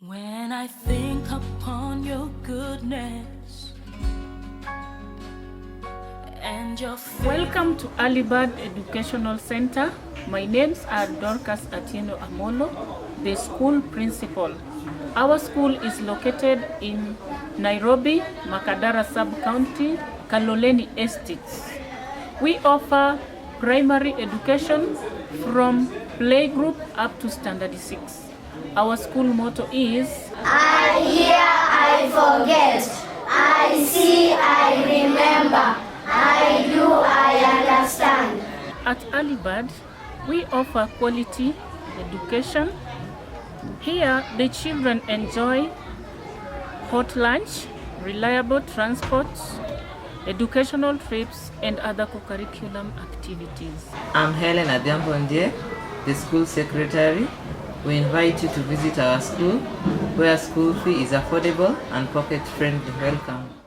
When I think upon your goodness and your Welcome to Early Bird Educational Center. My names are Dorcas Atieno Amolo, the school principal. Our school is located in Nairobi, Makadara Sub-County, Kaloleni Estates. We offer primary education from playgroup up to standard 6. Our school motto is, I hear, I forget. I see, I remember. I do, I understand. At Early Bird, we offer quality education. Here, the children enjoy hot lunch, reliable transport, educational trips, and other co-curriculum activities. I'm Helen Adhiambo, the school secretary. We invite you to visit our school, where school fee is affordable and pocket-friendly. Welcome.